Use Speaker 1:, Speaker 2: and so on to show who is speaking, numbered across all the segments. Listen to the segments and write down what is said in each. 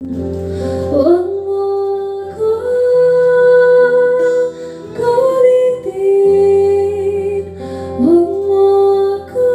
Speaker 1: Huwag mo ako kulitin, huwag mo ako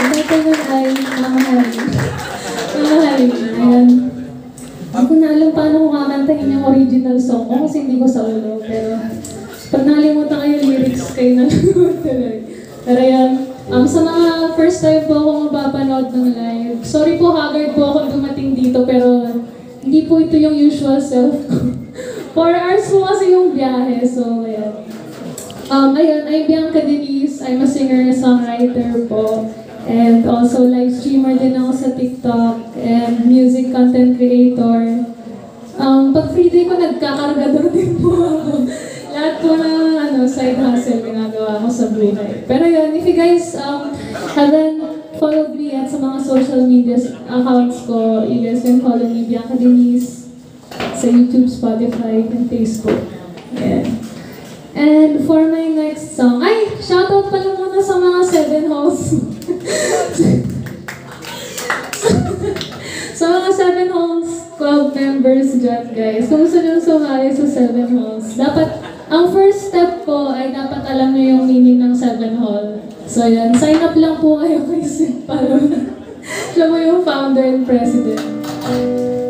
Speaker 2: Ang title nun ay Mamahalin. Mamahalin.
Speaker 1: ayan. Hindi ko na alam paano ko kakantahin yung original song ko kasi hindi ko sa ulo. Pero pag nakalimutan ko yung lyrics, kayo na tuloy. Pero ayan, sa mga first time po ako mapapanood ng live, sorry po, haggard po ako dumating dito, pero hindi po ito yung usual self ko. 4 hours po kasi yung biyahe, so ayan. Ayun, I'm Bianca Denise. I'm a singer-songwriter po. And also live streamer din ako sa TikTok and music content creator. Pag free day ko, nagkakargador din po ako. Lahat po ng side hustle ginagawa ko sa buhay. Pero yun, if you guys haven't followed me at sa mga social media accounts ko, you guys can follow me, Bianca Denise, sa YouTube, Spotify, and Facebook. Ayan. And for my next song, shoutout pala muna sa mga 7 Halls. Sa mga 7 Halls Club members dyan, guys. Kung gusto nyo sumali sa 7 Halls, dapat, ang first step ko ay dapat alam nyo yung meaning ng 7 Hall. So yan, sign up lang po kayo kay Sid Palom. Siya mo yung founder and president.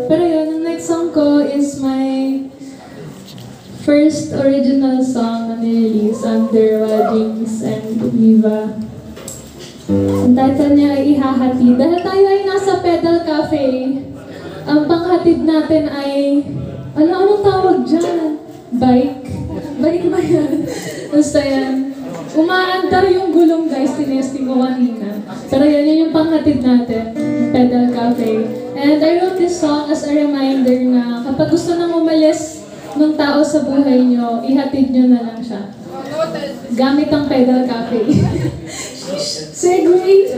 Speaker 1: Pero yun, ang next song ko is my first original song na nirelease under James and Viva. Ang title niya ay Ihahati. Dahil tayo ay nasa Pedal Cafe, ang panghatid natin ay, anong tawag dyan? Bike? Bike ba yan? Basta yan. Umaandar yung gulong, guys. Tinesting ko kanina. Pero yan yung panghatid natin. Pedal Cafe. And I wrote this song as a reminder na kapag gusto nang umalis ng tao sa buhay nyo, ihatid nyo na lang siya. Gamit ang Pedal Cafe. Segway!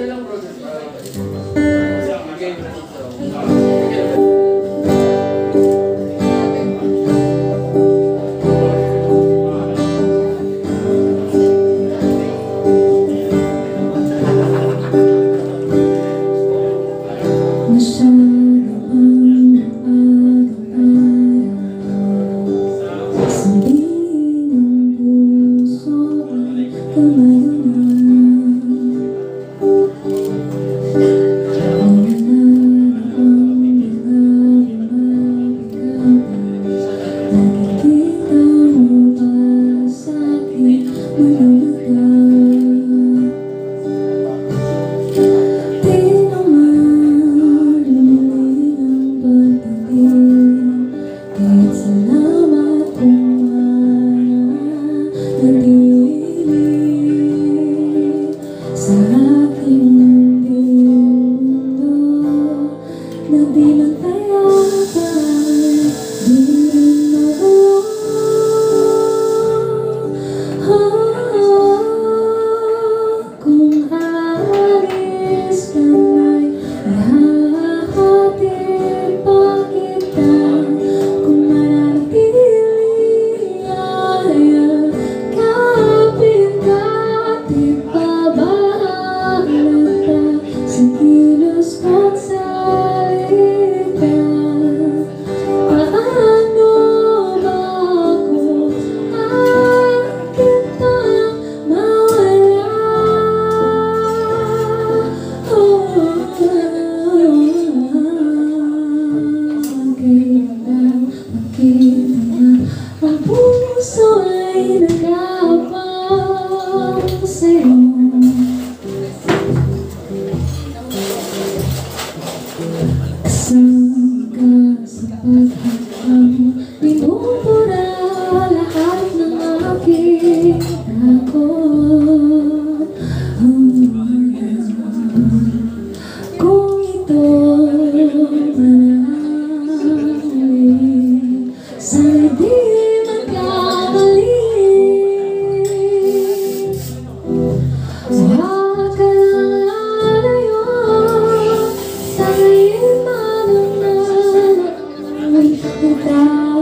Speaker 1: Kita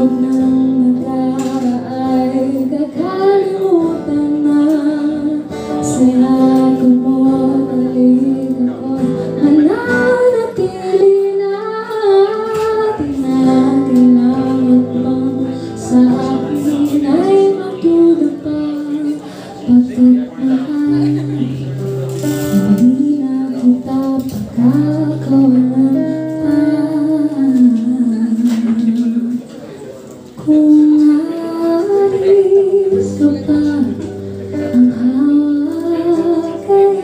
Speaker 1: pagod ng nag-aaray, kakalimutan na. Sinabi mo, nalik ako'y mananatili na. Di na kailangan pang sa akin ay matulog pa. Pagkat mahal, hindi na kita pagkakawalan pa. Kung alis ka pa, ang hawak ay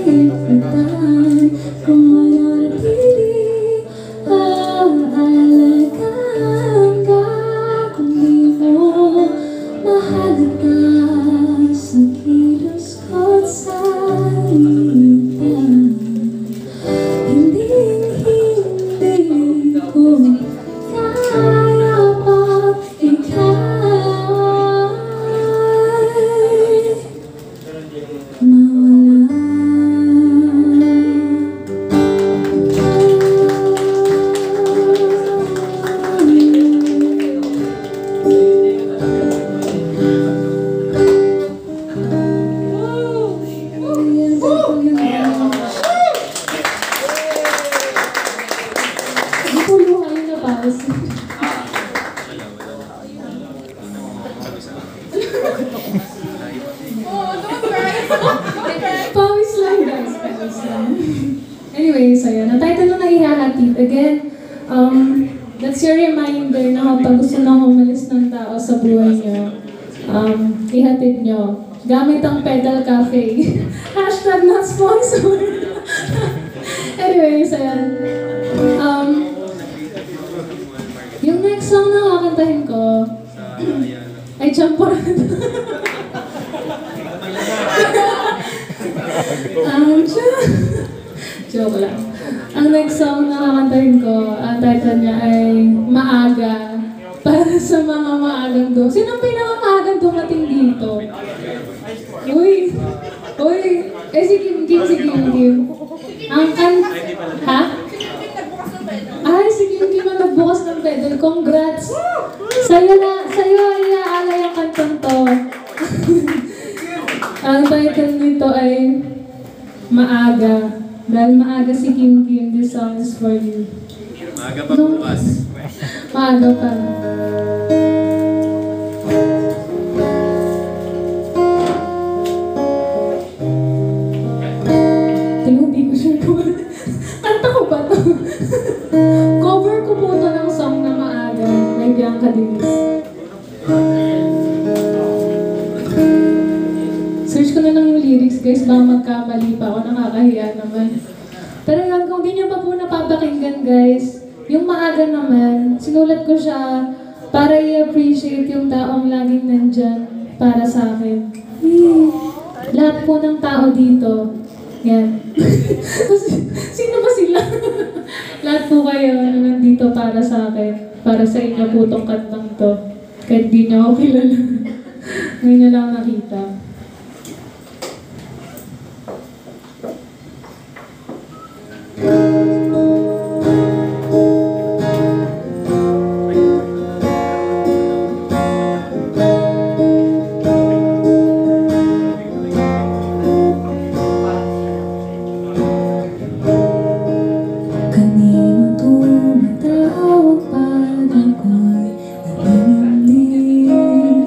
Speaker 1: pagtan. Kung manatili, aalagaan ka. Kung di mo mahalaga sa kilos ko't sa itan, hindi ko kaya pa ika'y mawala. Napulo kayo na paus. Pawis lang guys, pawis lang. Anyways, ayun. Na-title na ihahatid. Again, that's your reminder na kapag gusto na umalis ng tao sa buhay nyo, ihatid nyo. Gamit ang Pedal Cafe. Hashtag not sponsored. Anyways, ayan. Yung next song na kakantahin ko, ay Champorado. Joke lang. Ang next song na kakantahin ko, ang title niya ay Maaga. Para sa mga maagang dumating. Sino pinakamaagang dumating dito? Uy! Uy! Eh si Kim Kim, si Kim Kim. Ang ha? Ay, si Kim Kim ang nagbukas ng pedal. Congrats! Sa'yo ay aalay ang kantang to. Ang title nito ay Maaga. Dahil maaga si Kim Kim, this song is for you.
Speaker 2: Maaga pa bukas.
Speaker 1: Maaga pa. Hindi ko sure kung kanta ko ba to? Cover ko po ito ng song na Maaga by Bianca Dinis. Search ko na lang yung lyrics guys, baka magkamali pa ako, nakakahiya naman. Pero yan, kung di nyo pa po napapakinggan guys, yung Maaga naman, sinulat ko siya para i-appreciate yung taong laging nandyan para sa akin. Lahat po ng tao dito, yan. Sino ba sila? Lahat po kayo na nandito para sa akin, para sa inyo po itong kantang to. Kahit di nyo ako kilala. Ngayon nyo lang nakita. Kanino tumatawag pag ako'y nabibigyan?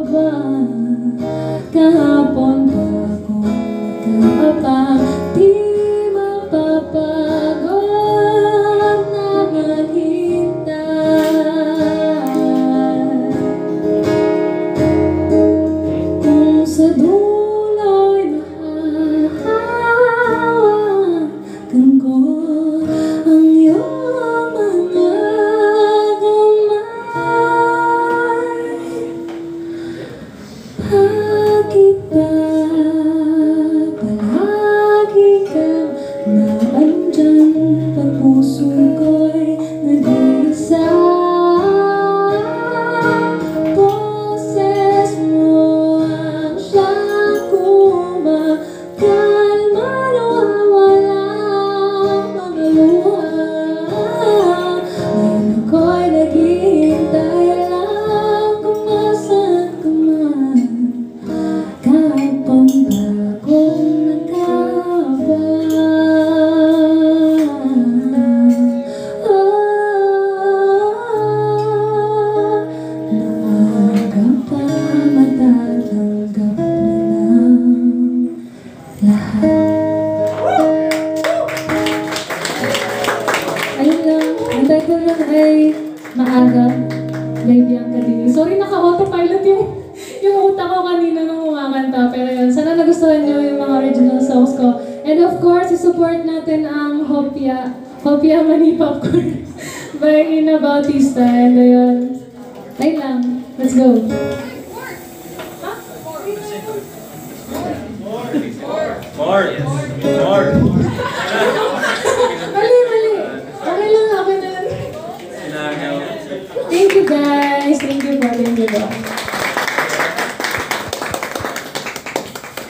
Speaker 1: ba? Kahapon pa ako nagkaabang, di mapapagod na maghintay. Kung sa dulo'y nahahawakan ko ang iyong mga bakit ba palagi kang naandyan pag puso ko'y nag-iisa? Boses mo ang siyang kumakalma, nawawalang mga luha. Ngayon ako'y naghihintay lang kung nasaan ka man. Kahapon pa akong nagkaabang, maaga pa matatanggap na ng lahat. Ayun lang, ang title nun ay Maaga, by Bianca Dini. Sorry, naka-autopilot yung utak ko kanina nung kumakanta. Pero yun, sana nagustuhan nyo yung mga original songs ko. And of course, isupport natin ang Hopia Mani Popcorn by Ina Bautista. And ayun, ayun lang. Let's go.
Speaker 2: More.
Speaker 1: Mali. Okay lang, okay na lang.
Speaker 2: Sinagaw.
Speaker 1: Thank you guys. Thank you po.